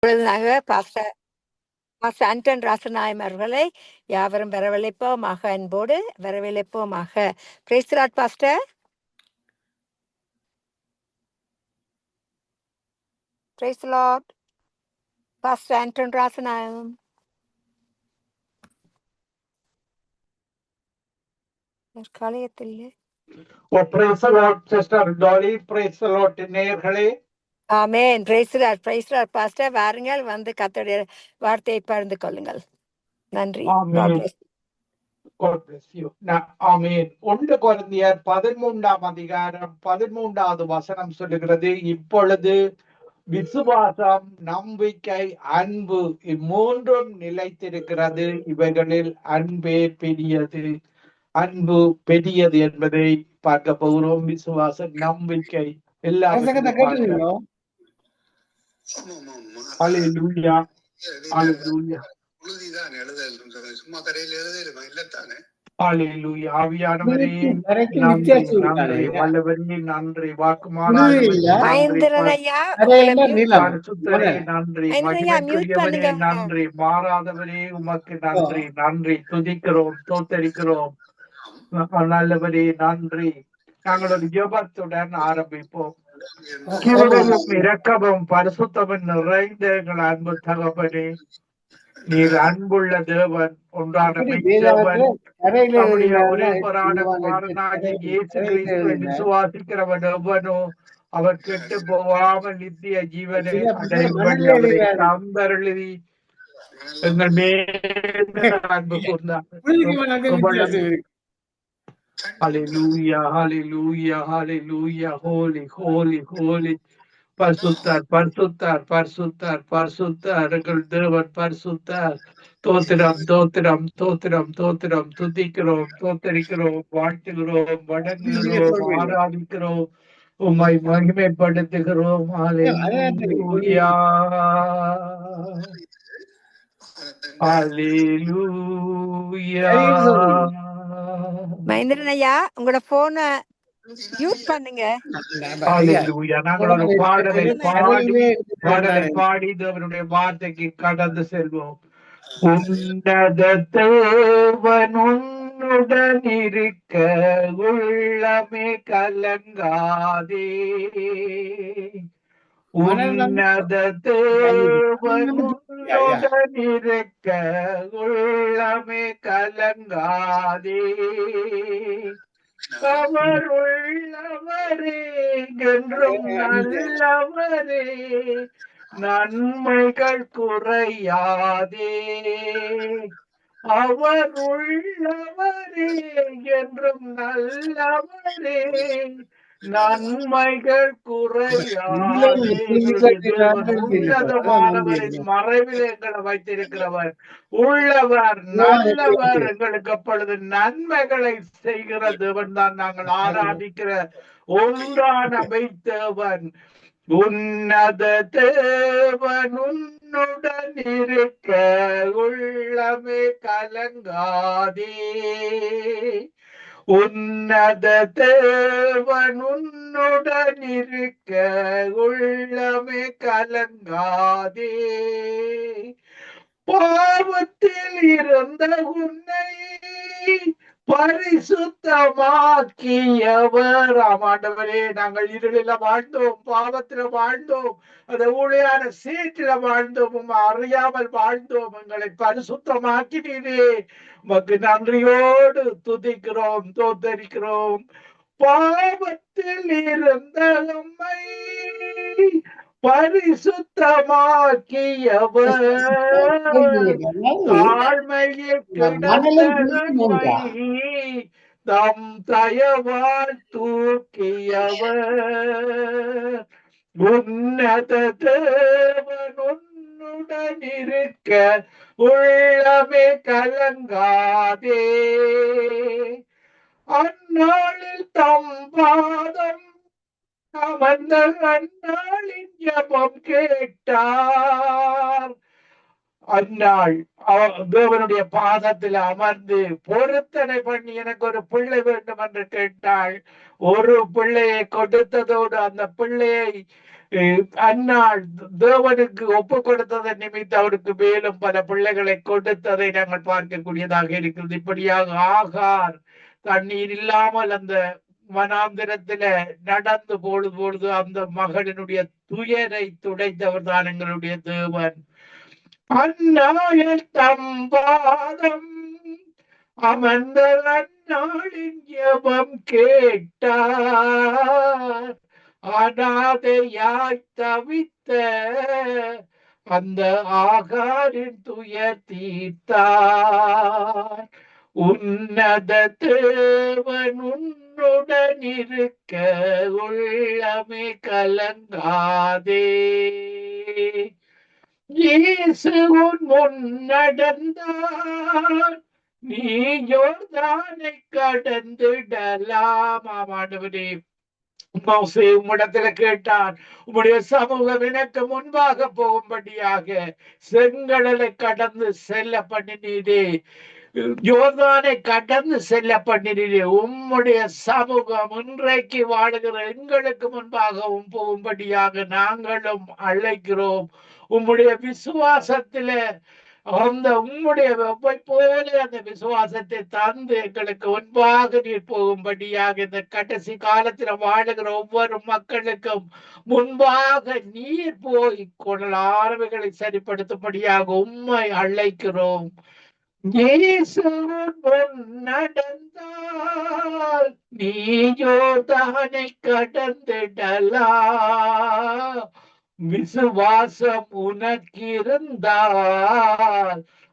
Pastor Anton ராசநாயம் அவர்களை யாவரும் வரவழைப்போமாக, அன்போடு வரவழைப்போமாக. Praise the Lord pastor. Praise the Lord pastor Anton Rasanayagam. காலையத்தில் Praise the Lord, Sister Dolly. Praise the Lord, நேயர்களே. Amen. Praise the Lord, praise the Lord pastor. வாருங்கள், வந்து கர்த்தருடைய வார்த்தையை பகிர்ந்து கொள்ளுங்கள். நன்றி. God bless you. ஆமென். 1 கொரிந்தியர் 13ஆம் அதிகாரம் 13வது வசனம் சொல்லுகிறது, இப்பொழுது விசுவாசம், நம்பிக்கை, அன்பு இம்மூன்றும் நிலைத்திருக்கிறது, இவைகளில் அன்பே பெரியது. அன்பு பெரியது என்பதை பார்க்க போகிறோம். விசுவாசம், நம்பிக்கை எல்லாவற்றையும் ஆவியானவரே நன்றி, நன்றி வல்லவரே நன்றி, வாக்குமானவரே நன்றி, மகிமைக்குரியவரே நன்றி, மாறாதவரே உமக்கு நன்றி, நன்றி. துதிக்கிறோம், தோத்தரிக்கிறோம் நல்லவரே நன்றி. நாங்கள் ஒரு ஜெபத்துடன் ஆரம்பிப்போம். கிருபையும் இரக்கமும் பரிசுத்தமும் நிறைந்த எங்கள் அன்பு தகப்பனே, நீர் அன்புள்ள தேவன், ஒன்றான மெய்தேவன், நம்முடைய ஒரே போராட குமாரனாகிய இயேசு கிறிஸ்துவை விசுவாசிக்கிறவன் எவனோ அவர் கெட்டு போகாமல் நித்திய ஜீவனை அடையும்படி அவரை தந்தருளி எங்கள் மேல் அன்பு கூர்ந்தார். Hallelujah, hallelujah, hallelujah, holy, holy, holy. பரிசுத்தார், பரிசுத்தார், பரிசுத்தார், பரிசுத்தார், எங்கள் தேவன் பரிசுத்தார். தோத்திரம், தோத்திரம், தோத்திரம், தோத்திரம். துதிக்கிறோம், தோத்தரிக்கிறோம், வாழ்த்துகிறோம், வணங்குகிறோம், ஆராதிக்கிறோம், உம்மை மகிமைப்படுத்துகிறோம். ஹல்லேலூயா, ஹல்லேலூயா. மகேந்திரன் ஐயா, உங்களோட போனை மியூட் பண்ணுங்க. நாங்கள் ஒரு பாடலை பாடி தேவனுடைய வார்த்தைக்கு கடந்து செல்வோம். உன்னத தேவன் உன்னுடன் இருக்க உள்ளமே கலங்காதே. உன்னத தேவன் உன்னுடன் இருக்க உள்ளமே கலங்காதே. அவர் உள்ளவரே, என்றும் நல்லவரே, நன்மைகள் குறையாதே. அவர் உள்ளவரே, என்றும் நல்லவரே, நன்மைகள் குறையாதே. உன்னதமானவரின் மறைவில் எங்களை வைத்திருக்கிறவர் உள்ளவர், நல்லவர், எங்களுக்கு அப்பொழுது நன்மைகளை செய்கிற தேவன் தான் நாங்கள் ஆராதிக்கிற ஒன்றான மெய்தேவன். உன்னத தேவன் உன்னுடன் இருக்க உள்ளமே கலங்காதே. உன்னத தேவன் உன்னுடன் இருக்க உள்ளமே கலங்காதே. பாவத்தில் இருந்த உன்னை பரிசுத்தமாக்கியவர். ஆமாண்டவரே, நாங்கள் இருளில வாழ்ந்தோம், பாவத்தில வாழ்ந்தோம், அந்த ஊழியான சேற்றில வாழ்ந்தோம், அறியாமல் வாழ்ந்தோம், எங்களை பரிசுத்தமாக்கினீரே. உமக்கு நன்றியோடு துதிக்கிறோம், தோத்தரிக்கிறோம். பாவத்தில் இருந்த நம்மை பரிசுத்தமாக்கியவர், தாழ்மையில் கிடந்த தம் தயவால் தூக்கியவர். உன்னத தேவன் உன்னுடன் இருக்க உள்ளமே கலங்காதே. அந்நாளில் தம் பாதம் அமர்ந்த அந்நாளின் ஜபம் கேட்டார். அந்நாள் தேவனுடைய பாதத்தில் அமர்ந்து பொருத்தனை பண்ணி எனக்கு ஒரு பிள்ளை வேண்டும் என்று கேட்டாள். ஒரு பிள்ளையை கொடுத்ததோடு அந்த பிள்ளையை அந்நாள் தேவனுக்கு ஒப்பு கொடுத்ததை நிமித்தம் அவருக்கு மேலும் பல பிள்ளைகளை கொடுத்ததை நாங்கள் பார்க்கக்கூடியதாக இருக்கிறது. இப்படியாக ஆகார் தண்ணீர் இல்லாமல் அந்த வனாந்திரத்தில நடந்து பொழுது அந்த மகளினுடைய துயரை துடைத்தவர் தான் எங்களுடைய தேவன். அந்நாளில் தம்பாதம் அமர்ந்த அந்நாளின் ஜெபம் கேட்டார். அனாதையாய் தவித்த அந்த ஆகாரின் துயர் தீர்த்தார். உன்னத தேவன் உன்னுடன் இருக்க உள்ளமே கலங்காதே. இயேசு உன் முன் நடந்தார், நீ யோர்தானை கடந்துடலாம். ஆமாண்டவரே, மோசே உம்மிடத்துல கேட்டான், உம்முடைய சமூகம் எனக்கு முன்பாக போகும்படியாக செங்கடலை கடந்து செல்ல பண்ணினீரே, யோர்தானை கடந்து செல்ல பண்ணினீரே. உம்முடைய சமூகம் இன்றைக்கு வாழுகிற எங்களுக்கு முன்பாகவும் போகும்படியாக நாங்களும் அழைக்கிறோம். உம்முடைய விசுவாசத்தில அந்த உம்முடைய வெப்பை போல அந்த விசுவாசத்தை தந்து எங்களுக்கு முன்பாக நீர் போகும்படியாக இந்த கடைசி காலத்தில் வாழுகிற ஒவ்வொரு மக்களுக்கும் முன்பாக நீர் போய் கொள்ளலானவைகளை சரிப்படுத்தும்படியாக உம்மை அழைக்கிறோம். நடந்தால் நீயோ தானை கடந்திடலாம். விசுவாசம் உனக்கிருந்தால்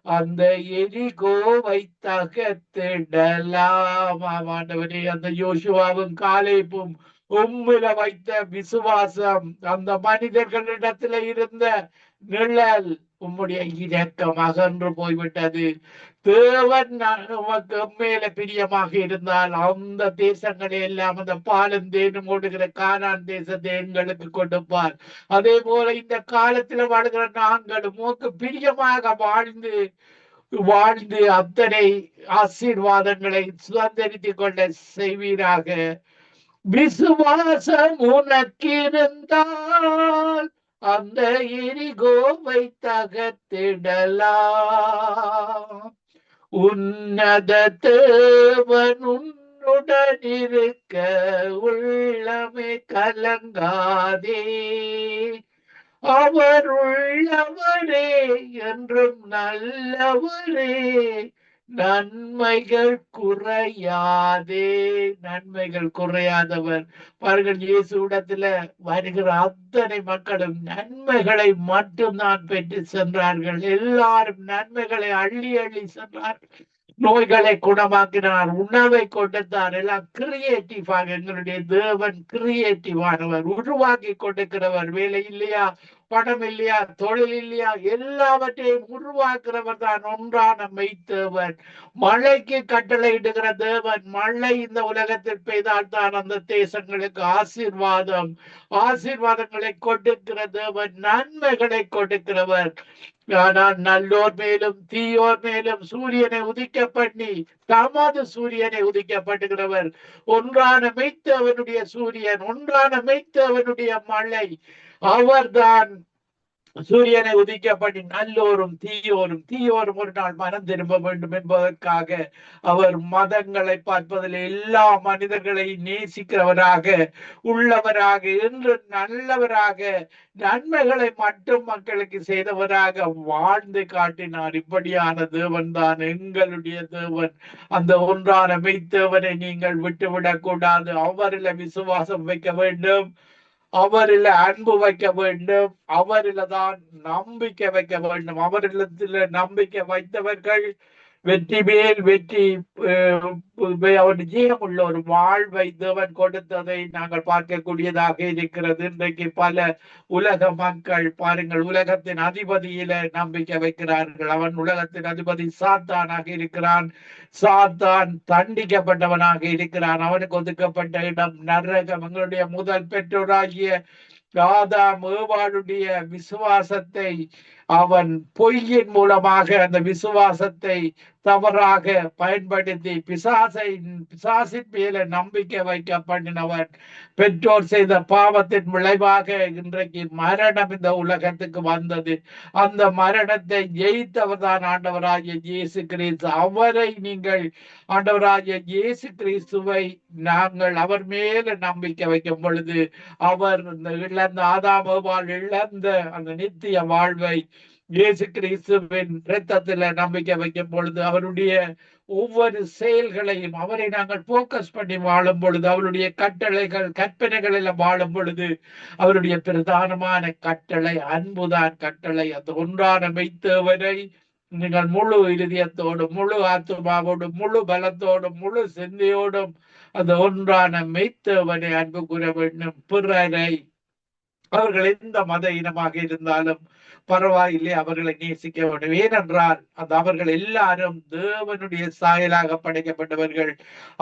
அந்த எரிகோவை தகர்த்திடலாம். ஆண்டவரே, அந்த யோசுவாவும் காலேபும் உம்மில வைத்த விசுவாசம் அந்த மனிதர்களிடத்துல இருந்த நிழல் உம்முடைய இரக்கம் அகன்று போய்விட்டது. தேவன் உமக்கு மேல பிரியமாக இருந்தால் அந்த தேசங்களை எல்லாம் அந்த பாலும் தேனும் ஓடுகிற கானான் தேசத்தை எங்களுக்கு கொடுப்பார். அதே போல இந்த காலத்துல வாழ்கிற நாங்களும் உமக்கு பிரியமாக வாழ்ந்து அத்தனை ஆசீர்வாதங்களை சுதந்திரித்துக் கொள்ள செய்வீராக. விசுவாசம் உனக்கிருந்தால் அந்த எரிகோவை தகர்த்திடலாம். உன்னத தேவன் உன்னுடன் இருக்க உள்ளமே கலங்காதே. அவர் உள்ளவரே என்றும் நல்லவரே, நன்மைகள் குறையாதே. நன்மைகள் குறையாதவர். பாருங்கள், இயேசுடத்துல வருகிற அத்தனை மக்களும் நன்மைகளை மட்டும்தான் பெற்று சென்றார்கள். எல்லாரும் நன்மைகளை அள்ளி அள்ளி சென்றார்கள். நோய்களை குணமாக்கினார், உணவை கொடுத்தார். எல்லாம் கிரியேட்டிவாக. எங்களுடைய தேவன் கிரியேட்டிவானவர், உருவாக்கி கொடுக்கிறவர். வேலை இல்லையா, பணம் இல்லையா, தொழில் இல்லையா, எல்லாவற்றையும் உருவாக்குறவர் தான் ஒன்றான மெய்த்தேவன். மழைக்கு கட்டளை இடுகிற தேவன். மழை இந்த உலகத்தில் பெய்தால் தான் அந்த தேசங்களுக்கு ஆசீர்வாதங்களை கொடுக்கிற தேவன், நன்மைகளை கொடுக்கிறவர். ஆனால் நல்லோர் மேலும் தீயோர் மேலும் சூரியனை உதிக்க பண்ணி தமது சூரியனை உதிக்கப்படுகிறவர். ஒன்றான மெய்த்தேவனுடைய சூரியன், ஒன்றான மெய்த்தேவனுடைய மழை. அவர்தான் சூரியனை உதிக்கப்படி நல்லோரும் தீயோரும் ஒரு நாள் மனம் திரும்ப வேண்டும் என்பதற்காக அவர் மதங்களை பார்ப்பதில் எல்லா மனிதர்களையும் நேசிக்கிறவராக உள்ளவராக என்று நல்லவராக நன்மைகளை மட்டும் மக்களுக்கு செய்தவராக வாழ்ந்து காட்டினார். இப்படியான தேவன் தான் எங்களுடைய தேவன். அந்த ஒன்றான மெய்த்தேவனை நீங்கள் விட்டுவிடக் கூடாது. அவரில் விசுவாசம் வைக்க வேண்டும், அவரில் அன்பு வைக்க வேண்டும், அவரில் தான் நம்பிக்கை வைக்க வேண்டும். அவரிடத்தில் நம்பிக்கை வைத்தவர்கள் வெற்றி மேல் வெற்றி, அவர் ஜீவமுள்ள ஒரு வாழ்வை தேவன் கொடுத்ததை நாங்கள் பார்க்கக்கூடியதாக இருக்கிறது. இன்றைக்கு பல உலக மக்கள் பாருங்கள், உலகத்தின் அதிபதியில நம்பிக்கை வைக்கிறார்கள். அவன் உலகத்தின் அதிபதி சாத்தானாக இருக்கிறான். சாத்தான் தண்டிக்கப்பட்டவனாக இருக்கிறான். அவனுக்கு ஒதுக்கப்பட்ட இடம் நரகம். எங்களுடைய முதல் பெற்றோராகிய ஆதாம் ஏவாளுடைய விசுவாசத்தை அவன் பொய்யின் மூலமாக அந்த விசுவாசத்தை தவறாக பயன்படுத்தி பிசாசின் மேல நம்பிக்கை வைக்க பண்ணினவன். பெற்றோர் செய்த பாவத்தின் விளைவாக இன்றைக்கு மரணம் இந்த உலகத்துக்கு வந்தது. அந்த மரணத்தை ஜெயித்தவர் தான் ஆண்டவராகிய இயேசு கிறிஸ்து. அவரை நீங்கள் ஆண்டவராகிய இயேசு கிறிஸ்துவை நாங்கள் அவர் மேல நம்பிக்கை வைக்கும் பொழுது அவர் இழந்த ஆதாம் இழந்த அந்த நித்திய வாழ்வை இயேசு கிறிஸ்துவின் இரத்தத்துல நம்பிக்கை வைக்கும் பொழுது அவருடைய ஒவ்வொரு செயல்களையும் அவரை நாங்கள் போக்கஸ் பண்ணி வாழும் பொழுது அவருடைய கட்டளைகள் கற்பனைகளில் வாழும் பொழுது அவருடைய பிரதானமான கட்டளை அன்புதான் கட்டளை. அந்த ஒன்றான மெய்த்தேவனை நீங்கள் முழு இருதயத்தோடும் முழு ஆத்மாவோடும் முழு பலத்தோடும் முழு சிந்தையோடும் அந்த ஒன்றான மெய்த்தேவனை அன்பு கூற வேண்டும். பிறரை அவர்கள் எந்த மத இனமாக இருந்தாலும் பரவாயில்லை, அவர்களை நேசிக்க வேண்டும். ஏனென்றால் அந்த அவர்கள் எல்லாரும் தேவனுடைய சாயலாக படைக்கப்பட்டவர்கள்.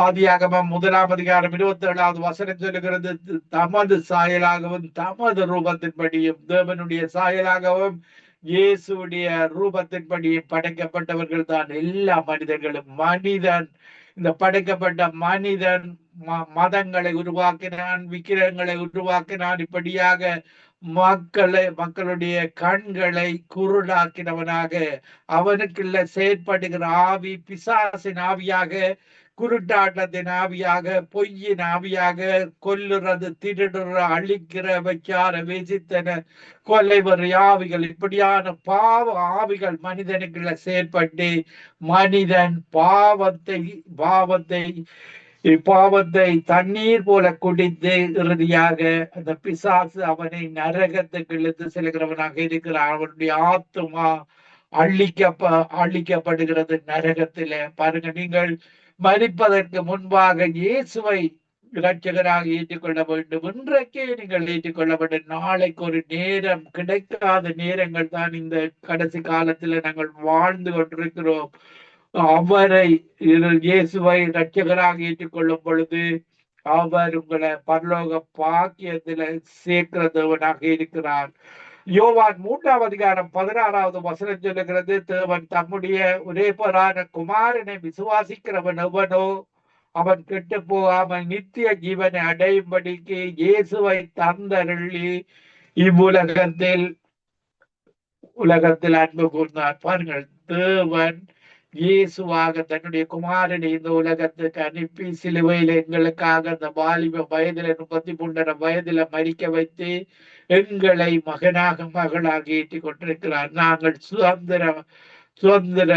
ஆதியாகமம் 1 27வது வசனம் சொல்லுகிறது, தமது சாயலாகவும் தமது ரூபத்தின்படியும் தேவனுடைய சாயலாகவும் இயேசுடைய ரூபத்தின்படியும் படைக்கப்பட்டவர்கள் தான் எல்லா மனிதர்களும். மனிதன் இந்த படைக்கப்பட்ட மனிதன் மதங்களை உருவாக்கினான், விக்கிரகங்களை உருவாக்கினான். இப்படியாக மக்களுடைய கண்களை குருடாக்கினவனாக அவனுக்குள்ள செயற்படுகிற ஆவி பிசாசின் ஆவியாக, குருட்டாட்டத்தின் ஆவியாக, பொய்யின் ஆவியாக, கொல்லுறது, திருடுற, அழிக்கிற, வைக்கார, வேசித்தன, கொலைவரி ஆவிகள், இப்படியான பாவ ஆவிகள் மனிதனுக்குள்ள செயற்பட்டு மனிதன் பாவத்தை தண்ணீர் போல குடித்து இறுதியாக அந்த பிசாசு அவனை நரகத்துக்கு இழுத்து செல்கிறவனாக இருக்கிறான். அவனுடைய ஆத்துமா அழிக்கப்படுகிறது நரகத்தில. பாருங்க, நீங்கள் மரிப்பதற்கு முன்பாக இயேசுவை இரட்சகராக ஏற்றுக்கொள்ள வேண்டும். இன்றைக்கே நீங்கள் ஏற்றுக்கொள்ள வேண்டும். நாளைக்கு ஒரு நேரம் கிடைக்காத நேரங்கள் தான் இந்த கடைசி காலத்துல நாங்கள் வாழ்ந்து கொண்டிருக்கிறோம். அவரை இயேசுவை இரட்சகராக ஏற்றுக்கொள்ளும் பொழுது அவர் உங்களை பரலோக பாக்கியத்துல சேர்க்கிறதவனாக இருக்கிறார். யோவான் 3 வசனம் சொல்லுகிறது, தேவன் தம்முடைய ஒரே பேரான குமாரனை விசுவாசிக்கிறவன் எவனோ அவன் கெட்டு போகாமல் நித்திய ஜீவனை அடையும்படிக்கு இயேசுவை தந்தருளி உலகத்தில் அன்பு கூர்ந்தார். பாருங்கள், தேவன் இயேசுவாக தன்னுடைய குமாரனை இந்த உலகத்துக்கு அனுப்பி சிலுவையில எங்களுக்காக அந்த வாலிப வயதுல 33 வயதுல மரிக்க வைத்து எங்களை மகளாக ஏற்றி கொண்டிருக்கிறார். நாங்கள் சுதந்திர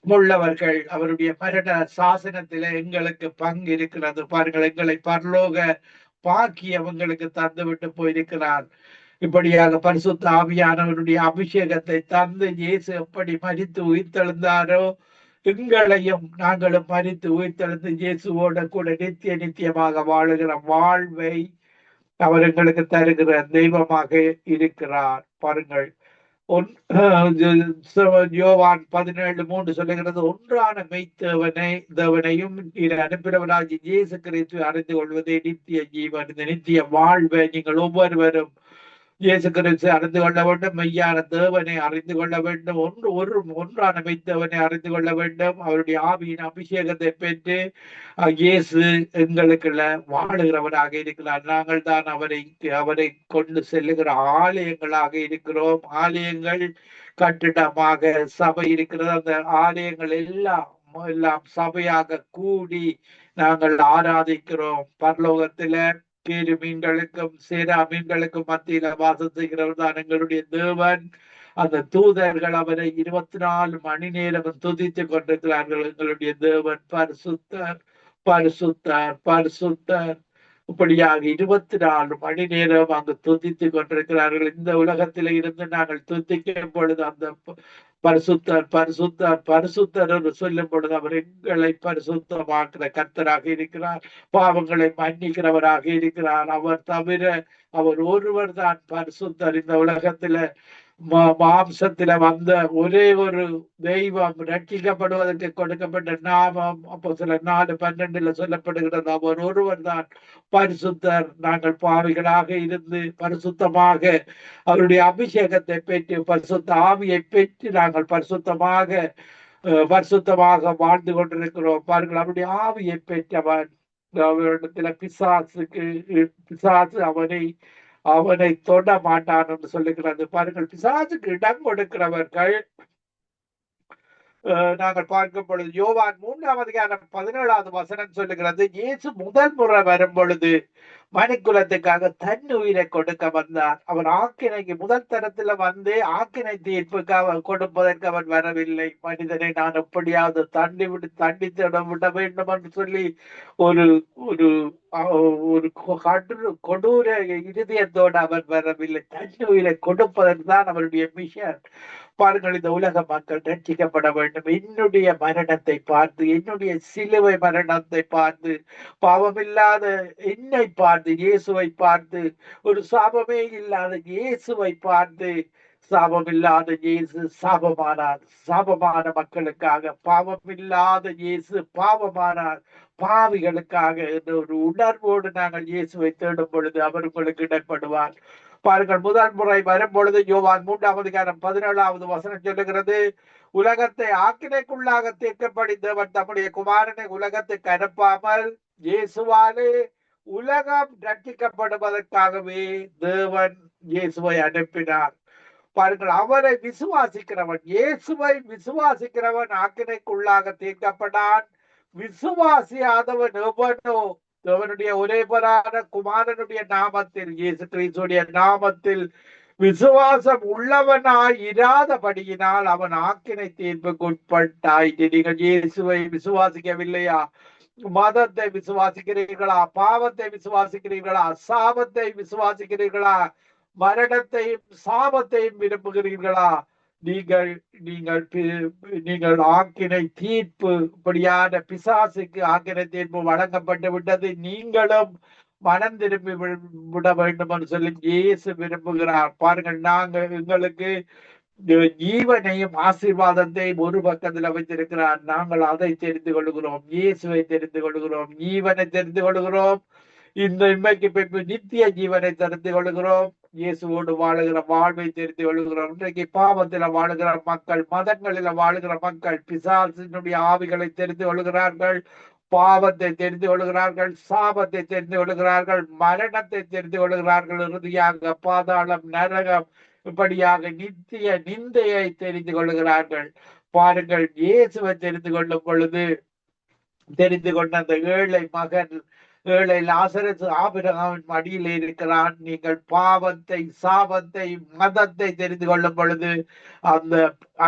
உள்ளவர்கள். அவருடைய மரண சாசனத்தில எங்களுக்கு பங்கு இருக்கிறது. பாருங்கள், எங்களை பரலோக பாக்கியவங்களுக்கு தந்து விட்டு போயிருக்கிறார். இப்படியாக பரிசுத்த ஆவியானவருடைய அபிஷேகத்தை தந்து இயேசு எப்படி மரித்து உயிர்த்தெழுந்தாரோ எங்களையும் நாங்களும் மரித்து உயிர்த்தெழுந்து இயேசுவோட கூட நித்தியமாக வாழுகிற வாழ்வை அவர் எங்களுக்கு தருகிற தெய்வமாக இருக்கிறார். பாருங்கள், யோவான் 17:3 சொல்லுகிறது, ஒன்றான மெய்த்தேவனையும் அனுப்பினவராகிய இயேசு கிறிஸ்து அறிந்து கொள்வதே நித்திய ஜீவன். இந்த நித்திய வாழ்வை நீங்கள் ஒவ்வொருவரும் இயேசு கிறிஸ்து அறிந்து கொள்ள வேண்டும். மெய்யான தேவனை அறிந்து கொள்ள வேண்டும். ஒன்றான மெய்த்தேவனை அறிந்து கொள்ள வேண்டும். அவருடைய ஆவியின் அபிஷேகத்தை பெற்று இயேசு எங்களுக்குள்ள வாழுகிறவராக இருக்கிறார். நாங்கள் தான் அவரை கொண்டு செல்லுகிற ஆலயங்களாக இருக்கிறோம். ஆலயங்கள் கட்டிடமாக சபை இருக்கிறது. அந்த ஆலயங்கள் எல்லாம் சபையாக கூடி நாங்கள் ஆராதிக்கிறோம். பரலோகத்தில கேரு மீன்களுக்கும் சேரா மீன்களுக்கும் மத்தியில வாசம் செய்கிறவர் தான் எங்களுடைய தேவன். அந்த தூதர்கள் அவரை 24 மணி நேரம் துதித்து கொண்டிருக்கிறார்கள். எங்களுடைய தேவன் பரிசுத்தர் பரிசுத்தர் பரிசுத்தர். இப்படியாக 24 மணி நேரம் அங்கு துதித்து கொண்டிருக்கிறார்கள். இந்த உலகத்தில இருந்து நாங்கள் துதிக்கும் பொழுது அந்த பரிசுத்தர் பரிசுத்தர் பரிசுத்தர் என்று சொல்லும் பொழுது அவர் எங்களை பரிசுத்தமாக்குற கர்த்தராக இருக்கிறார். பாவங்களை மன்னிக்கிறவராக இருக்கிறார். அவர் தவிர அவர் ஒருவர் தான் பரிசுத்தர். இந்த உலகத்துல மாம்சத்தில வந்த ஒரே ஒரு தெய்வம், ரட்சிக்கப்படுவதற்கு கொடுக்கப்பட்ட நாமம் அப்போஸ்தலர் 4:12 சொல்லப்படுகிறது. அவர் ஒருவர் தான் பரிசுத்தர். நாங்கள் பாவிகளாக இருந்து பரிசுத்தமாக அவருடைய அபிஷேகத்தை பெற்று பரிசுத்த ஆவியை பெற்று நாங்கள் பரிசுத்தமாக வாழ்ந்து கொண்டிருக்கிறோம். பாருங்கள், அவருடைய ஆவியை பெற்றவன் அவரிடத்துல பிசாசு அவனை தொட மாட்டான் என்று சொல்லுகிறது. பாருங்கள், பிசாசுக்கு இடம் கொடுக்கிறவர்கள் நாங்கள் பார்க்கும் பொழுது யோவான் 3:17 சொல்லுகிறது, இயேசு முதல் முறை வரும் பொழுது மனுக்குலத்துக்காக தன் உயிரை கொடுக்க வந்தார். அவர் ஆக்கினைக்கு முதல் தரத்துல வந்து ஆக்கினை தீர்ப்புக்காக கொடுப்பதற்கு அவர் வரவில்லை. மனிதனை நான் எப்படியாவது தண்டித்திட விட வேண்டும் என்று சொல்லி ஒரு ஒரு ஒரு கொடூர இருதயத்தோடு அவர் வரவில்லை. தன் உயிரை கொடுப்பதற்கு தான் அவருடைய மிஷன். பாருங்கள், இந்த உலக மக்கள் ரட்சிக்கப்பட வேண்டும். என்னுடைய மரணத்தை பார்த்து, என்னுடைய சிலுவை மரணத்தை பார்த்து, பாவமில்லாத என்னை பார்த்து, இயேசுவை பார்த்து, ஒரு சாபமே இல்லாத இயேசுவை பார்த்து, சாபமில்லாத இயேசு சாபமானார். சாபமான மக்களுக்காக பாவமில்லாத இயேசு பாவமானார். பாவிகளுக்காக என்ற ஒரு உணர்வோடு நாங்கள் இயேசுவை தேடும் பொழுது அவர் உங்களுக்கு இடப்படுவார். பாருங்கள், முதல் முறை வரும் பொழுது யோவான் 3:17 சொல்லுகிறது, உலகத்தை ஆக்கினைக்குள்ளாக தீர்க்கப்படி தேவன் தம்முடைய குமாரனை உலகத்துக்கு அனுப்பாமல் இயேசுவாலே உலகம் ரட்சிக்கப்படுவதற்காகவே தேவன் இயேசுவை அனுப்பினார். பாருங்கள், அவரை விசுவாசிக்கிறவன், இயேசுவை விசுவாசிக்கிறவன் ஆக்கினைக்குள்ளாக தீர்க்கப்படான். விசுவாசியாதவன் எவனோ தேவனுடைய ஒரே பரான குமாரனுடைய நாமத்தில், இயேசு கிறிஸ்துடைய நாமத்தில் விசுவாசம் உள்ளவனாய் இராதபடியினால் அவன் ஆக்கினை தீர்ப்புக்கு உட்பட்டாயிற்று. நீங்கள் இயேசுவை விசுவாசிக்கவில்லையா? மதத்தை விசுவாசிக்கிறீர்களா? பாவத்தை விசுவாசிக்கிறீர்களா? சாபத்தை விசுவாசிக்கிறீர்களா? மரணத்தையும் சாபத்தையும் விரும்புகிறீர்களா? நீங்கள் நீங்கள் நீங்கள் ஆக்கினை தீர்ப்பு இப்படியான பிசாசுக்கு ஆக்கினை தீர்ப்பு வழங்கப்பட்டு விட்டது. நீங்களும் மனம் திரும்பி விட வேண்டும் என்று சொல்லி இயேசு விரும்புகிறார். பாருங்கள், எங்களுக்கு ஜீவனையும் ஆசீர்வாதத்தையும் ஒரு பக்கத்தில் வைத்திருக்கிறார். நாங்கள் அதை தெரிந்து கொள்கிறோம், இயேசுவை தெரிந்து கொள்கிறோம், ஜீவனை தெரிந்து கொள்கிறோம், இந்த இன்மைக்கு பின்பு நித்திய ஜீவனை தெரிந்து கொள்கிறோம், இயேசுவோடு வாழுகிற வாழ்வை தெரிந்து கொள்கிறோம். இன்றைக்கு பாவத்தில வாழுகிற மக்கள், மதங்களில வாழுகிற மக்கள் பிசாசினுடைய ஆவிகளை தெரிந்து கொள்கிறார்கள், பாவத்தை தெரிந்து கொள்கிறார்கள், சாபத்தை தெரிந்து கொள்கிறார்கள், மரணத்தை தெரிந்து கொள்கிறார்கள், இறுதியாக பாதாளம், நரகம், இப்படியாக நித்திய நிந்தையை தெரிந்து கொள்கிறார்கள். பாருங்கள், இயேசுவை தெரிந்து கொள்ளும் பொழுது தெரிந்து கொண்ட அந்த ஏழை லாசரஸ் ஆபிரகாமின் மடியில் இருக்கிறான். நீங்கள் பாவத்தை, சாபத்தை, மதத்தை தெரிந்து கொள்ளும் பொழுது அந்த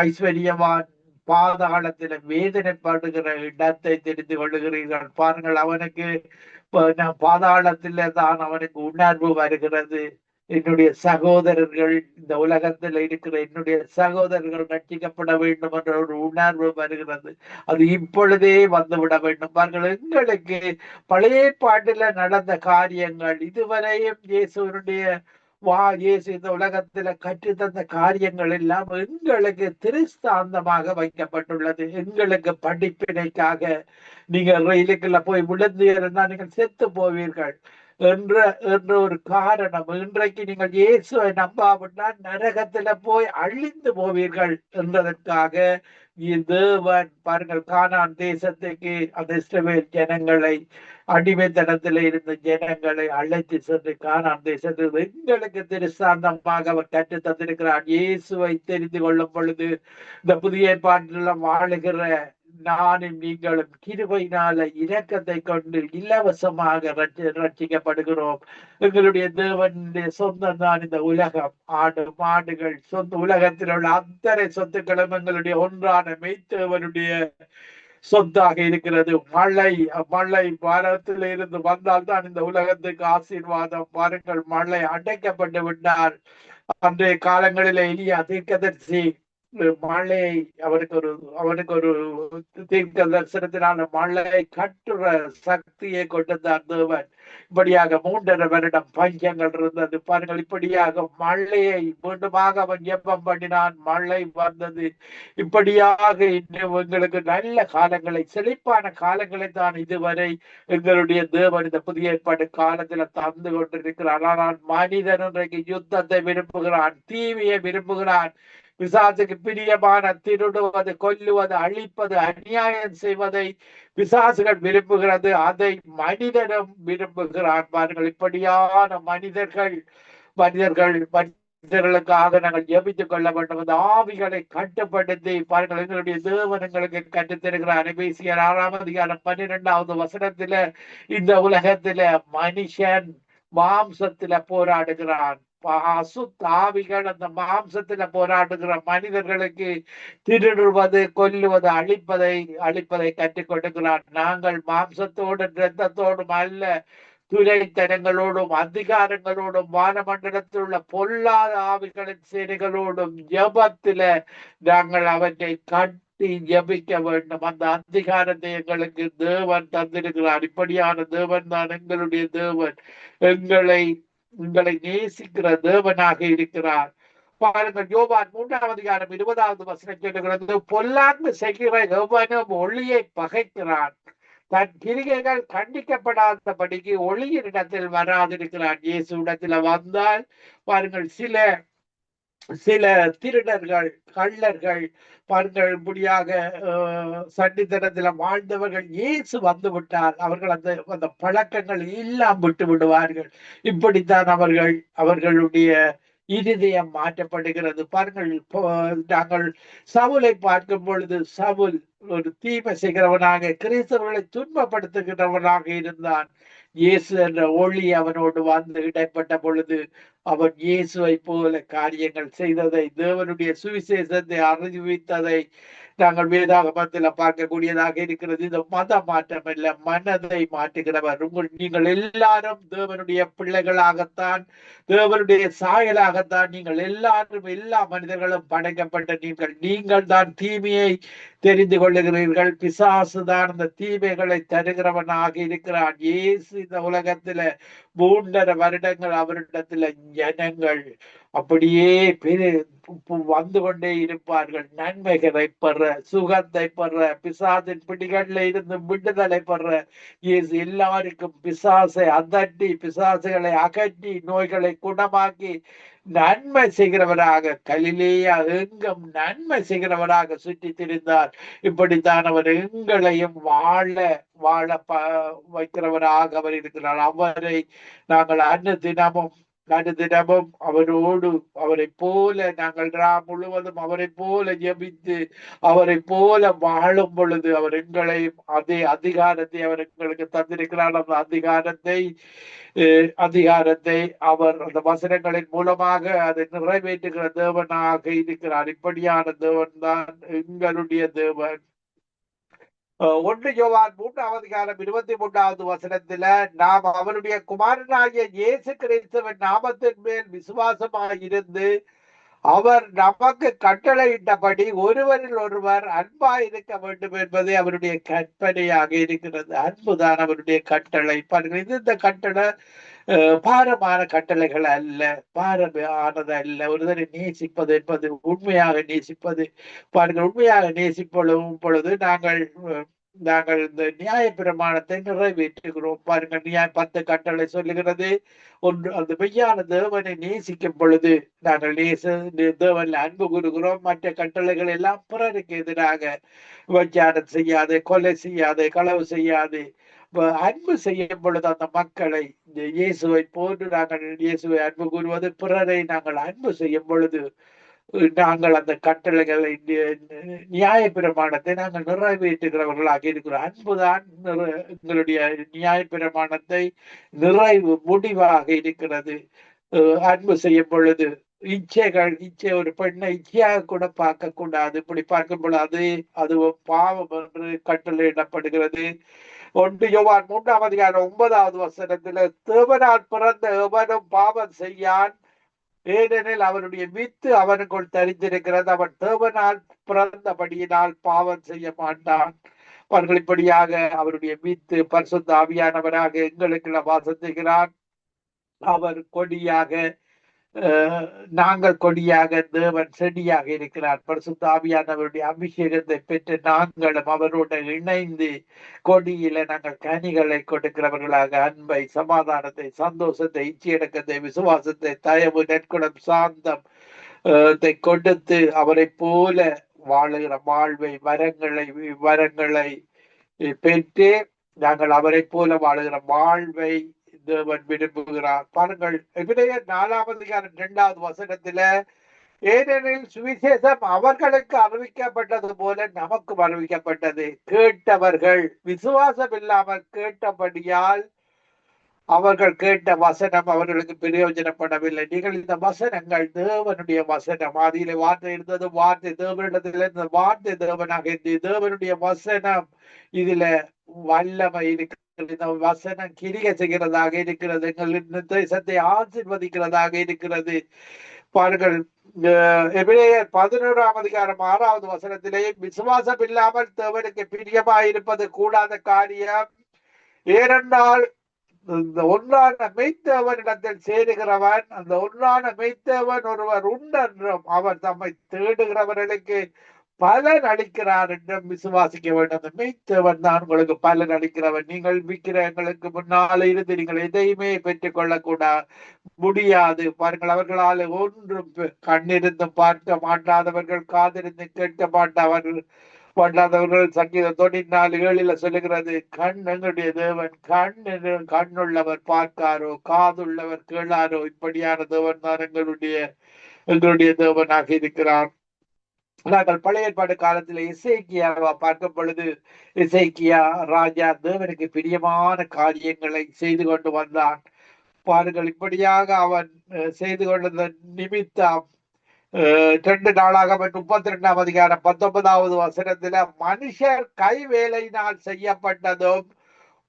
ஐஸ்வர்யவான் பாதாளத்தில வேதனைப்படுகிற இடத்தை தெரிந்து கொள்ளுகிறீர்கள். பாருங்கள், அவனுக்கு பாதாளத்தில தான் அவனுக்கு உணர்வு வருகிறது. என்னுடைய சகோதரர்கள், இந்த உலகத்தில் இருக்கிற என்னுடைய சகோதரர்கள் ரட்சிக்கப்பட வேண்டும் என்ற ஒரு உணர்வு வருகிறது. அது இப்பொழுதே வந்துவிட வேண்டும். பாருங்கள், எங்களுக்கு பழைய பாட்டில நடந்த காரியங்கள், இதுவரையும் இயேசு இந்த உலகத்துல கற்று தந்த காரியங்கள் எல்லாம் எங்களுக்கு திருஸ்தாந்தமாக வைக்கப்பட்டுள்ளது. எங்களுக்கு படிப்பினைக்காக. நீங்கள் ரயிலுக்குள்ள போய் விழுந்து இருந்தால் நீங்கள் செத்து போவீர்கள் என்ற ஒரு காரணம். இன்றைக்கு நீங்கள் இயேசுவை நம்பாவிட்டால் நரகத்துல போய் அழிந்து போவீர்கள் என்றதற்காக தேவன், பாருங்கள், கானான் தேசத்துக்கு அந்த இஸ்ரவேல் ஜனங்களை, அடிமைத்தனத்தில் இருந்த ஜனங்களை அழைத்து சென்று கானான் தேசத்துக்கு எங்களுக்கு திருசாந்தமாக அவர் கற்று தந்திருக்கிறார். இயேசுவை தெரிந்து கொள்ளும் பொழுது இந்த புதிய ஏற்பாட்டில் வாழுகிற நானும் நீங்களும் கிருபையினால இரக்கத்தை கொண்டு இலவசமாக ரட்சிக்கப்படுகிறோம். எங்களுடைய தேவனுடைய சொந்தம் தான் இந்த உலகம். ஆடு மாடுகள் சொந்த உலகத்தில் உள்ள அத்தனை சொத்துக்களும் எங்களுடைய ஒன்றான மெய்த்தேவனுடைய சொத்தாக இருக்கிறது. மழை வாரத்தில் இருந்து வந்தால்தான் இந்த உலகத்துக்கு ஆசீர்வாதம். பாருங்கள், மழை அடைக்கப்பட்டு விட்டார். அன்றைய காலங்களில் எலியா தீர்க்கதரிசி மழையை அவனுக்கு ஒரு தீர்க்க தரிசனத்தினால மழையை கட்டுற சக்தியை கொண்டிருந்தார் தேவன். இப்படியாக 3.5 வருடம் பஞ்சங்கள் இருந்தது பாருங்கள். இப்படியாக மழையை மீண்டுமாக அவன் ஜெபம் பண்ணினான், மழை வந்தது. இப்படியாக இன்னும் எங்களுக்கு நல்ல காலங்களை, செழிப்பான காலங்களை தான் இதுவரை எங்களுடைய தேவன் இந்த புதிய ஏற்பாடு காலத்துல தந்து கொண்டிருக்கிறார். ஆனால் மனிதன் இன்றைக்கு யுத்தத்தை விரும்புகிறான், தீமையை விரும்புகிறான், பிசாசுக்கு பிரியமான திருடுவது, கொல்லுவது, அழிப்பது, அநியாயம் செய்வதை பிசாசுகள் விரும்புகிறது. அதை மனிதனும் விரும்புகிறான் பாருங்கள். இப்படியான மனிதர்களுக்காக நாங்கள் ஜெபித்துக் கொள்ள வேண்டும். அந்த ஆவிகளை கட்டுப்படுத்தி பாருங்கள். எங்களுடைய தேவன் எங்களுக்கு கற்றுத்தருகிறார். எபேசியர் 6:12 இந்த உலகத்தில மனுஷன் மாம்சத்தில போராடுகிறான். அசுத்தாவிகள் அந்த மாம்சத்துல போராடுகிற மனிதர்களுக்கு திருடுவது, கொல்லுவது, அழிப்பதை கற்றுக் கொடுக்கிறார். நாங்கள் மாம்சத்தோடும் இரத்தத்தோடும் அல்ல, துரைத்தனங்களோடும் அதிகாரங்களோடும் வானமண்டலத்தில் உள்ள பொல்லாத ஆவிகளின் சேனைகளோடும் ஜபத்தில நாங்கள் அவற்றை கட்டி ஜபிக்க வேண்டும். அந்த அதிகாரத்தை எங்களுக்கு தேவன் தந்திருக்கிறார். இப்படியான தேவன் தான் எங்களுடைய தேவன். எங்களை நேசிக்கிற தேவனாக இருக்கிறார். பாருங்கள், யோவான் 3:20 சொல்லுகிறது, பொல்லாங்கு செய்கிற எவனும் ஒளியை பகைக்கிறான், தன் கிரிகைகள் கண்டிக்கப்படாதபடிக்கு ஒளியின் இடத்தில் வராதிருக்கிறான். இயேசு இடத்துல வந்தால் பாருங்கள், சில திருடர்கள், கள்ளர்கள் பாருங்கள், இப்படியாக சண்டித்தனத்தில் வாழ்ந்தவர்கள் இயேசு வந்து விட்டால் அவர்கள் அந்த பழக்கங்கள் எல்லாம் விட்டு விடுவார்கள். இப்படித்தான் அவர்களுடைய இருதயம் மாற்றப்படுகிறது. பாருங்கள், நாங்கள் சவுலை பார்க்கும் பொழுது சவுல் ஒரு தீமை செய்கிறவனாக, கிறிஸ்தவர்களை துன்பப்படுத்துகிறவனாக இருந்தான். இயேசு என்ற ஒளி அவனோடு வந்து இடைப்பட்ட பொழுது அவன் இயேசுவை போல காரியங்கள் செய்ததை, தேவனுடைய சுவிசேஷத்தை அறிவித்ததை நாங்கள் வேதாகமத்தில் பார்க்கக்கூடியதாக இருக்கிறது. இது மத மாற்றம் அல்ல, மனதை மாற்றுகிறவர். நீங்கள் எல்லாரும் தேவனுடைய பிள்ளைகளாகத்தான், தேவனுடைய சாயலாகத்தான் நீங்கள் எல்லாரும், எல்லா மனிதர்களும் படைக்கப்பட்ட நீங்கள் தான் தீமையை தெரிந்து கொள்ளுகிறீர்கள். பிசாசு தான் அந்த தீமைகளை தருகிறவனாக இருக்கிறான். இயேசு இந்த உலகத்துல 3.5 வருடங்கள் அவரிடத்துல ஜனங்கள் அப்படியே வந்து கொண்டே இருப்பார்கள். நன்மைகளை பெற, சுகத்தை பெற, பிசாசின் பிடிகளில் இருந்து விடுதலை பெற இயேசு எல்லாருக்கும் பிசாசை அதட்டி, பிசாசுகளை அகற்றி, நோய்களை குணமாக்கி நன்மை செய்கிறவராக, கலிலேயா எங்கும் நன்மை செய்கிறவராக சுற்றி திரிந்தார். இப்படித்தான் அவர் எங்களையும் வாழ வைக்கிறவராக அவர் இருக்கிறார். அவரை நாங்கள் அனுதினமும் அவரோடு, அவரை போல நாங்கள் முழுவதும் அவரை போல ஜெபித்து, அவரை போல வாழும் பொழுது அவர் எங்களையும் அதே அதிகாரத்தை அவர் எங்களுக்கு தந்திருக்கிறார். அந்த அதிகாரத்தை அவர் அந்த வசனங்களின் மூலமாக அதை நிறைவேற்றுகிற தேவனாக இருக்கிறார். இப்படியான தேவன் தான் எங்களுடைய தேவன். 1 யோவான் 3:23 நாம் அவருடைய குமாரனாகிய இயேசு கிறிஸ்துவின் நாமத்தின் மேல் விசுவாசமாயிருந்து அவர் நமக்கு கட்டளையிட்டபடி ஒருவரில் ஒருவர் அன்பாய் இருக்க வேண்டும் என்பது அவருடைய கற்பனையாக இருக்கிறது. அன்புதான் அவருடைய கட்டளை. பாருங்கள், இந்த கட்டளை பாரமான கட்டளைகள் அல்ல, பாரமானது அல்ல. ஒருவரை நேசிப்பது என்பது உண்மையாக நேசிப்பது. பாருங்கள், உண்மையாக நேசிப்பொழுதும் பொழுது நாங்கள் இந்த நியாய பிரமாணத்தை நிறைவேற்றுகிறோம். பாருங்கள், 10 கட்டளை சொல்லுகிறது. ஒன்று, அந்த மெய்யான தேவனை நேசிக்கும் பொழுது நாங்கள் தேவன் அன்பு கூறுகிறோம். மற்ற கட்டளைகள் எல்லாம் பிறருக்கு எதிராக விபச்சாரம் செய்யாது, கொலை செய்யாது, களவு செய்யாது, அன்பு செய்யும் பொழுது அந்த மக்களை இயேசுவை போன்று நாங்கள் இயேசுவை அன்பு கூறுவது, பிறரை நாங்கள் அன்பு செய்யும் பொழுது நாங்கள் அந்த கட்டளைகளை, நியாய பிரமாணத்தை நாங்கள் நிறைவேற்றுகிறவர்களாக இருக்கிறோம். அன்புதான் எங்களுடைய நியாய பிரமாணத்தை நிறைவு முடிவாக இருக்கிறது. அன்பு செய்யும் பொழுது இச்சை ஒரு பெண்ணை இச்சையாக கூட பார்க்க கூடாது. இப்படி பார்க்கும் பொழுது அது பாவம் என்று கட்டளையிடப்படுகிறது. 1 யோவான் 3:9 தேவனால் பிறந்த எவனும் பாவம் செய்யான், ஏனெனில் அவருடைய வித்து அவனுக்குள் தெரிந்திருக்கிறது. அவன் தேவனால் பிறந்தபடியினால் பாவம் செய்ய மாட்டான். அவர்கள் இப்படியாக அவருடைய வித்து பரிசுத்த ஆவியானவராக எங்களுக்கு வாசம் செய்கிறான். அவர் கொடியாக, நாங்கள் கொடியாக, தேவன் செடியாக இருக்கிறார். பரிசுத்த ஆவியானவருடைய அபிஷேகத்தை பெற்று நாங்களும் அவரோடு இணைந்து கொடியில நாங்கள் கனிகளை கொடுக்கிறவர்களாக அன்பை, சமாதானத்தை, சந்தோஷத்தை, இச்சையடக்கத்தை, விசுவாசத்தை, தயவு, நற்குணம், சாந்தம் கொடுத்து அவரை போல வாழுகிற வாழ்வை, வரங்களை பெற்று நாங்கள் அவரை போல வாழுகிற வாழ்வை தேவன் விரும்புகிறார். பாருங்கள், எபிரேயர் 4 2 வசனத்தில, ஏனெனில் சுவிசேஷம் அவர்களுக்கு அறிவிக்கப்பட்டது போல நமக்கும் அறிவிக்கப்பட்டது. கேட்டவர்கள் விசுவாசம் இல்லாமல் கேட்டபடியால் அவர்கள் கேட்ட வசனம் அவர்களுக்கு பிரயோஜனப்படவில்லை. நீங்கள் இந்த வசனங்கள் தேவனுடைய வசனம். ஆதியிலே வார்த்தை இருந்தது, வார்த்தை தேவனிடத்தில் இருந்த, வார்த்தை தேவனாக இருந்தது. தேவனுடைய வசனம் இதுல வல்லமை இருக்கிறது. இந்த வசனம் கிரியை செய்கிறதாக இருக்கிறது. எங்கள் தேசத்தை ஆசீர்வதிக்கிறதாக இருக்கிறது. பாருங்கள், எபிரேயர் 11 வசனத்திலே, விசுவாசம் இல்லாமல் தேவனுக்கு பிரியமாயிருப்பது கூடாத காரியம். ஏனென்றால் இந்த ஒன்றான மெய்த்தேவனிடத்தில் சேருகிறவன், அந்த ஒன்றான மெய்த்தேவன் ஒருவர் உண்டென்றும் அவர் தம்மை தேடுகிறவர்களுக்கு பலன் அளிக்கிறார் என்றும் விசுவாசிக்க வேண்டும். அந்த மெய்த்தேவன் தான் உங்களுக்கு பலன் அளிக்கிறவன். நீங்கள் விக்கிரகங்களுக்கு முன்னால இருந்து நீங்கள் எதையுமே பெற்றுக் கொள்ளக்கூடாது, முடியாது. பாருங்கள், அவர்களால் ஒன்றும் கண்ணிருந்தும் பார்க்க மாட்டாதவர்கள், காதிருந்து கேட்க மாட்டாதவர்கள், சங்கீதம் 94:7 சொல்லுகிறது, கண் எங்களுடைய தேவன், கண்ணுள்ளவர் பார்க்காரோ, காதுள்ளவர் கேளாரோ, இப்படியான தேவன் தான் எங்களுடைய தேவனாக இருக்கிறார். நாங்கள் பழைய ஏற்பாடு காலத்தில் எசேக்கியாவை பார்க்கும் பொழுது, எசேக்கியா ராஜா தேவனுக்கு பிரியமான காரியங்களை செய்து கொண்டு வந்தான். பாருங்கள், இப்படியாக அவன் செய்து கொண்டது நிமித்தம் 2 நாளாகமம் 32 வசனத்துல, மனுஷர் கைவேலையினால் செய்யப்பட்டதும்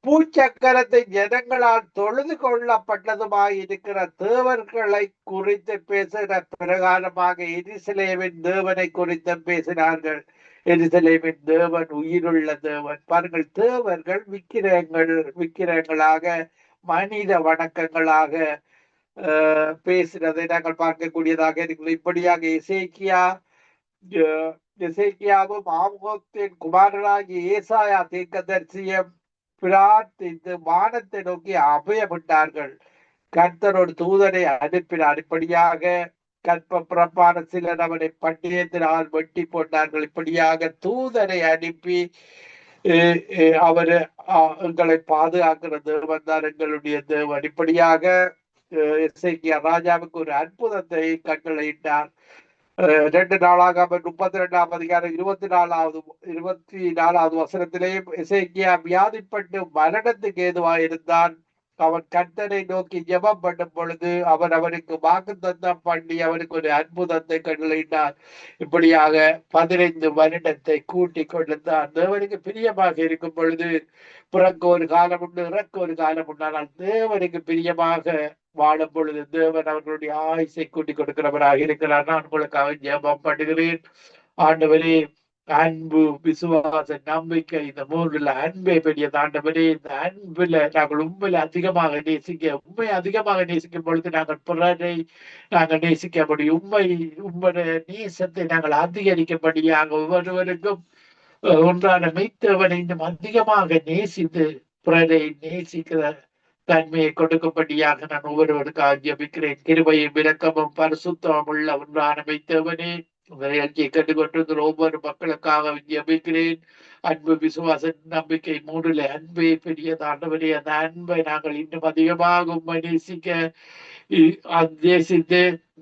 பூச்சக்கரத்தை ஜனங்களால் தொழுது கொள்ளப்பட்டதுமாய் இருக்கிற தேவர்களை குறித்து பேசுகிற பிரகாரமாக எருசலேமின் தேவனை குறித்து பேசினார்கள். எருசலேமின் தேவன் உயிருள்ள தேவன். பாருங்கள், தேவர்கள் விக்கிரகங்களாக, மனித வணக்கங்களாக பேசுறதை நாங்கள் பார்க்கக்கூடியதாக இருக்கிறது. இப்படியாக எசேக்கியாவும் ஆமோத்தின் குமாரனாகிய ஏசாயா தீர்க்கதரிசியும் பிரார்த்தித்து வானத்தை நோக்கி அபயமிட்டார்கள். கர்த்தரோடு தூதரை அனுப்பினார். இப்படியாக கற்ப பிறப்பான சிலர் அவனை பட்டியத்தினால் வெட்டி போட்டார்கள். இப்படியாக தூதரை அனுப்பி அவரு எங்களை பாதுகாக்கிற தேவன் தான் எங்களுடைய தேவன். இப்படியாக எசேக்கியா ராஜாவுக்கு ஒரு அற்புதத்தை கட்டளையிட்டார். 2 நாளாகமம் 32 24 வசனத்திலேயும் எசேக்கியா வியாதிப்பட்டு மரணத்துக்கு ஏதுவாயிருந்தான். அவன் கர்த்தரை நோக்கி ஜெபம் பண்ணும் பொழுது அவர் அவனுக்கு வாக்குத்தத்தம் பண்ணி அவனுக்கு ஒரு அற்புதத்தை கட்டளையிட்டார். இப்படியாக 15 வருடத்தை கூட்டி கொண்டிருந்தார். தேவனுக்கு பிரியமாக இருக்கும் பொழுது பிறக்க ஒரு காலம் உண்டு, இறக்க ஒரு காலம் உண்டானால் தேவனுக்கு பிரியமாக வாழும் பொழுது தேவன் அவர்களுடைய ஆயுசை கூட்டி கொடுக்கிறவராக இருக்கிறார். நான் உங்களுக்காக ஜெபம் பண்ணுகிறேன். ஆண்டவரே, அன்பு, விசுவாச, நம்பிக்கை, இந்த மூன்றுல அன்பே பெரிய ஆண்டவரே. இந்த அன்புல நாங்கள் உண்மையில அதிகமாக அதிகமாக நேசிக்கும் பொழுது நாங்கள் பிறரை நாங்கள் நேசிக்க முடியும். உண்மையுடைய நேசத்தை நாங்கள் அதிகரிக்கும்படியாக ஒவ்வொருவருக்கும் ஒன்றான மெய்த்தவனை இன்னும் அதிகமாக நேசித்து பிறரை நேசிக்கிற தன்மையை கொடுக்கும்படியாக நான் ஒவ்வொருவருக்காக ஜெபிக்கிறேன். கிருபையும் இரக்கமும் பரிசுத்தமும் உள்ள ஒன்றான மெய்த்தவனே, நிகழ்ச்சியை கண்டுகொண்டிருக்கிற ஒவ்வொரு மக்களுக்காக ஜெபிக்கிறேன். அன்பு, விசுவாச, நம்பிக்கை மூன்றுல அன்பே பெரியதாண்டவரே. அந்த அன்பை நாங்கள் இன்னும் அதிகமாக உண்மை நேசித்து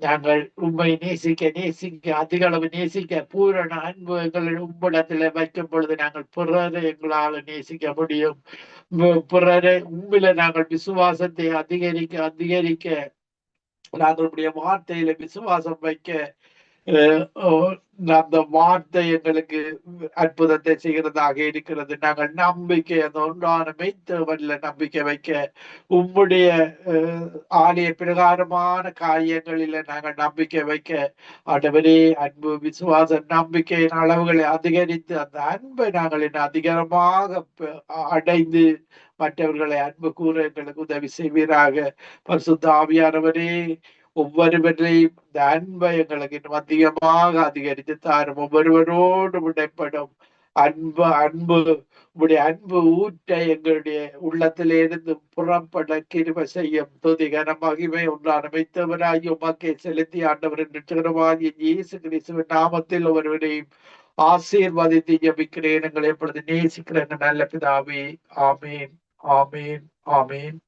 நாங்கள் உண்மை நேசிக்க அதிக அளவு நேசிக்க பூரண அன்பு எங்கள் உம்மிடத்துல வைக்கும் பொழுது நாங்கள் பிறரை எங்களால் நேசிக்க முடியும். பிறரை உண்மையில நாங்கள் விசுவாசத்தை அதிகரிக்க நாங்களுடைய வார்த்தையில விசுவாசம் வைக்க அந்த வார்த்தை எங்களுக்கு அற்புதத்தை செய்கிறதாக இருக்கிறது. நாங்கள் நம்பிக்கை அந்த ஒன்றான மெய்த்தேவன்ல நம்பிக்கை வைக்க உம்முடைய ஆலய பிரகாரமான காரியங்களில நாங்கள் நம்பிக்கை வைக்க ஆண்டவரே அன்பு விசுவாச நம்பிக்கையின் அளவுகளை அதிகரித்து அந்த அன்பை நாங்கள் இன்னும் அதிகமாக அடைந்து மற்றவர்களை அன்பு கூற எங்களுக்கு உதவி செய்வீராக. பரிசுத்த ஆவியானவரே ஒவ்வொருவரையும் இந்த அன்பை எங்களுக்கு இன்னும் அதிகமாக அதிகரித்து தாரும். ஒவ்வொருவரோடு விடைப்படும் அன்பு உடைய அன்பு ஊற்ற எங்களுடைய உள்ளத்திலிருந்து புறப்பட கிருபை செய்யும். துதிகர மகிமை ஒன்றான அமைத்தவராகி உமக்கை செலுத்தி ஆண்டவரின் நிச்சயமாகிய இயேசு கிறிஸ்துவின் நாமத்தில் ஒருவரையும் ஆசீர்வதித்து ஜபிக்கிறேன். எங்களை எப்பொழுது நேசிக்கிறேன் நல்ல பிதாவே. ஆமீன், ஆமீன், ஆமீன்.